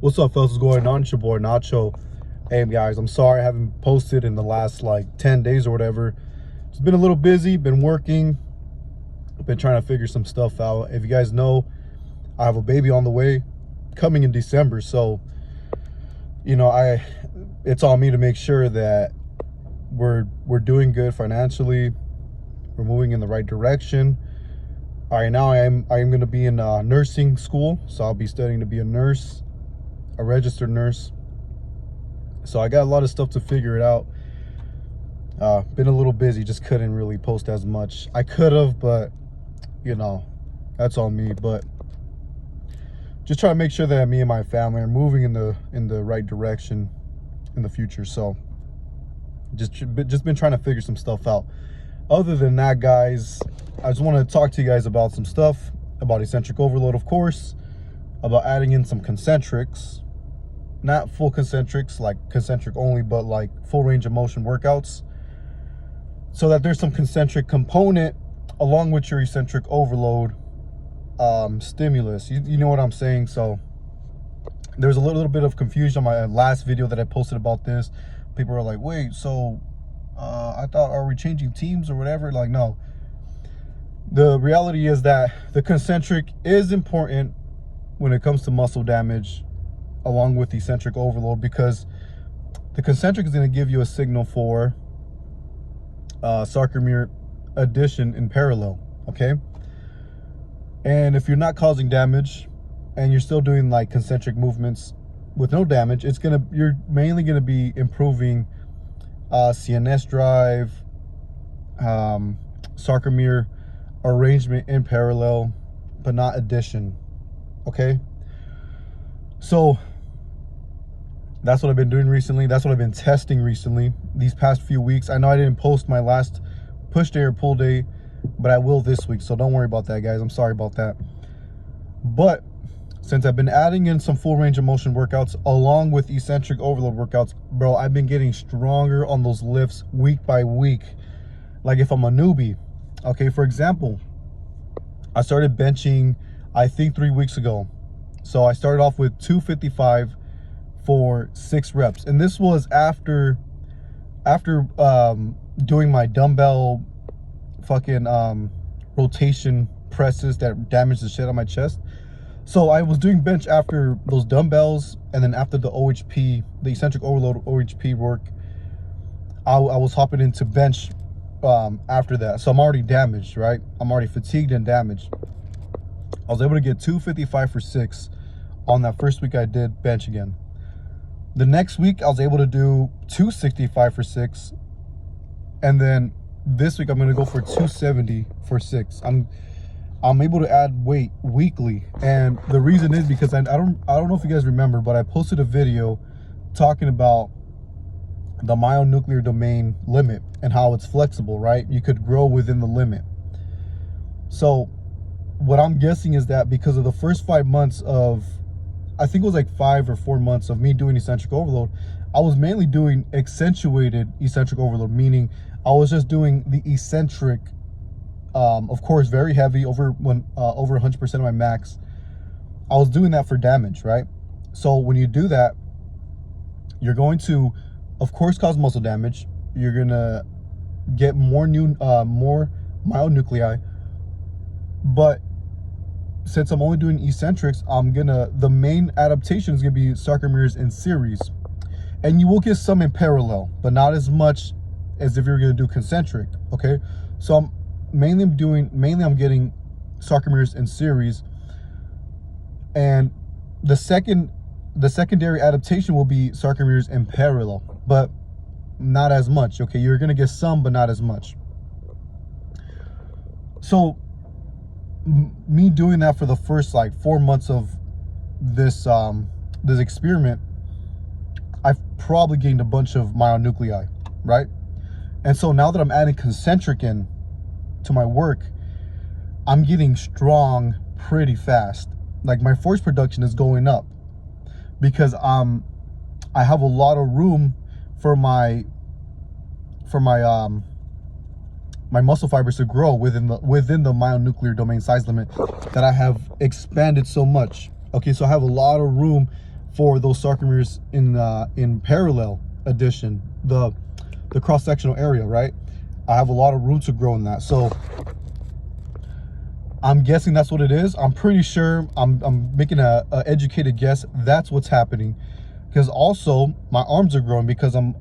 What's up, fellas? What's going on? It's your boy Nacho. Hey guys, I'm sorry I haven't posted in the last like 10 days or whatever. It's been a little busy, been working, been trying to figure some stuff out. If you guys know, I have a baby on the way coming in December, so you know, it's on me to make sure that we're doing good financially, we're moving in the right direction. All right, now I am going to be in nursing school, so I'll be studying to be a nurse, a registered nurse. So I got a lot of stuff to figure it out. Been a little busy, just couldn't really post as much. I could have, but you know, that's on me. But just trying to make sure that me and my family are moving in the right direction in the future. So just been trying to figure some stuff out. Other than that, guys, I just want to talk to you guys about some stuff about eccentric overload, of course, about adding in some concentrics. Not full concentrics, like concentric only, but like full range of motion workouts, so that there's some concentric component along with your eccentric overload stimulus. You know what I'm saying? So there's a little bit of confusion on my last video that I posted about this. People are like, wait, so I thought, are we changing teams or whatever? Like, no. The reality is that the concentric is important when it comes to muscle damage along with eccentric overload, because the concentric is going to give you a signal for sarcomere addition in parallel, okay? And if you're not causing damage and you're still doing like concentric movements with no damage, you're mainly going to be improving CNS drive, sarcomere arrangement in parallel, but not addition, okay? So that's what I've been doing recently. That's what I've been testing recently these past few weeks. I know I didn't post my last push day or pull day, but I will this week, so don't worry about that, guys. I'm sorry about that. But since I've been adding in some full range of motion workouts along with eccentric overload workouts, bro, I've been getting stronger on those lifts week by week. Like if I'm a newbie, okay, for example, I started benching, I think 3 weeks ago. So I started off with 255 for 6 reps, and this was after doing my dumbbell fucking rotation presses that damaged the shit on my chest. So I was doing bench after those dumbbells, and then after the OHP, the eccentric overload OHP work, I was hopping into bench after that. So I'm already damaged, right? I'm already fatigued and damaged. I was able to get 255 for 6 on that first week I did bench again. The next week I was able to do 265 for 6, and then this week I'm going to go for 270 for 6. I'm able to add weight weekly, and the reason is because I don't know if you guys remember, but I posted a video talking about the myonuclear domain limit and how it's flexible, right? You could grow within the limit. So what I'm guessing is that because of the first 5 months of, I think it was like 5 or 4 months of me doing eccentric overload, I was mainly doing accentuated eccentric overload, meaning I was just doing the eccentric, of course, very heavy, over 100% of my max. I was doing that for damage, right? So when you do that, you're going to, of course, cause muscle damage. You're gonna get more myonuclei, but since I'm only doing eccentrics, the main adaptation is gonna be sarcomeres in series, and you will get some in parallel, but not as much as if you're gonna do concentric, okay? So I'm getting sarcomeres in series, and the secondary adaptation will be sarcomeres in parallel, but not as much, okay? You're gonna get some, but not as much. So me doing that for the first like 4 months of this this experiment, I've probably gained a bunch of myonuclei, right? And so now that I'm adding concentric in to my work, I'm getting strong pretty fast. Like my force production is going up because I have a lot of room for my my muscle fibers to grow within the myonuclear domain size limit that I have expanded so much. Okay, so I have a lot of room for those sarcomeres in parallel addition, the cross-sectional area, right? I have a lot of room to grow in that. So I'm guessing that's what it is. I'm pretty sure, I'm making a educated guess, that's what's happening. Because also my arms are growing because I'm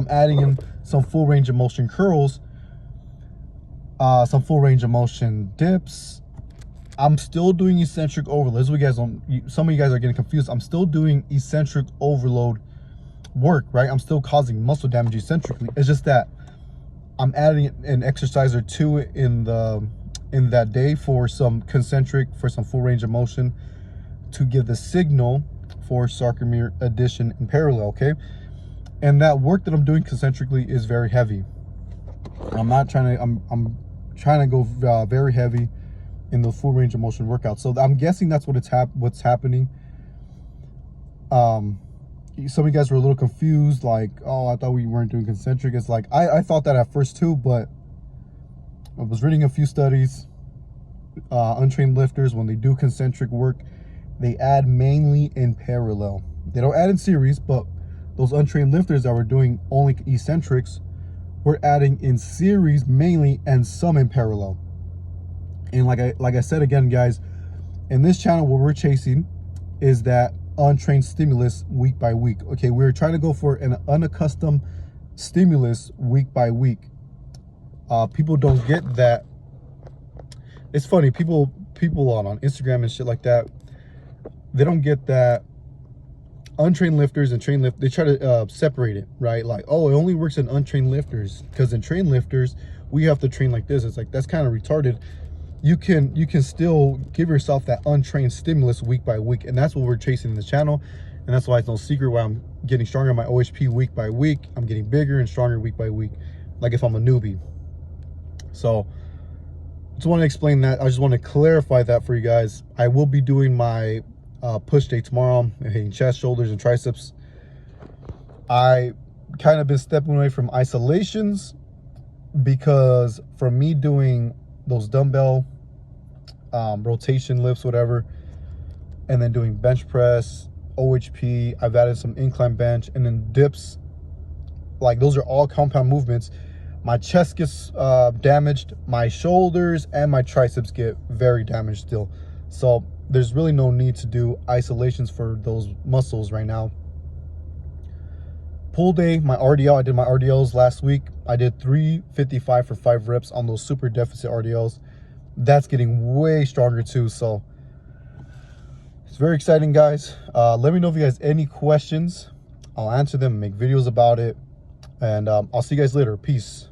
adding in some full range of motion curls, some full range of motion dips. I'm still doing eccentric overload. You guys don't, some of you guys are getting confused. I'm still doing eccentric overload work, right? I'm still causing muscle damage eccentrically. It's just that I'm adding an exercise or two in that day for some concentric, for some full range of motion, to give the signal for sarcomere addition in parallel, okay? And that work that I'm doing concentrically is very heavy. I'm trying to go very heavy in the full range of motion workout. So I'm guessing that's what's happening. Some of you guys were a little confused, like, oh, I thought we weren't doing concentric. It's like, I thought that at first too, but I was reading a few studies. Untrained lifters, when they do concentric work, they add mainly in parallel. They don't add in series, but those untrained lifters that were doing only eccentrics were adding in series mainly and some in parallel. And like I said again, guys, in this channel, what we're chasing is that untrained stimulus week by week. Okay, we're trying to go for an unaccustomed stimulus week by week. People don't get that. It's funny, people on Instagram and shit like that, they don't get that untrained lifters and trained lift, they try to separate it, right? Like, oh, it only works in untrained lifters, because in trained lifters we have to train like this. It's like, that's kind of retarded. You can still give yourself that untrained stimulus week by week, and that's what we're chasing in the channel. And that's why it's no secret why I'm getting stronger in my OHP week by week. I'm getting bigger and stronger week by week, like if I'm a newbie. So I just want to explain that. I just want to clarify that for you guys. I will be doing my push day tomorrow. I'm hitting chest, shoulders, and triceps. I kind of been stepping away from isolations because for me doing those dumbbell rotation lifts, whatever, and then doing bench press, OHP, I've added some incline bench, and then dips. Like, those are all compound movements. My chest gets damaged, my shoulders and my triceps get very damaged still. So there's really no need to do isolations for those muscles right now. Pull day, my RDL, I did my RDLs last week. I did 355 for 5 reps on those super deficit RDLs. That's getting way stronger too. So it's very exciting, guys. Let me know if you guys have any questions. I'll answer them, make videos about it. And I'll see you guys later. Peace.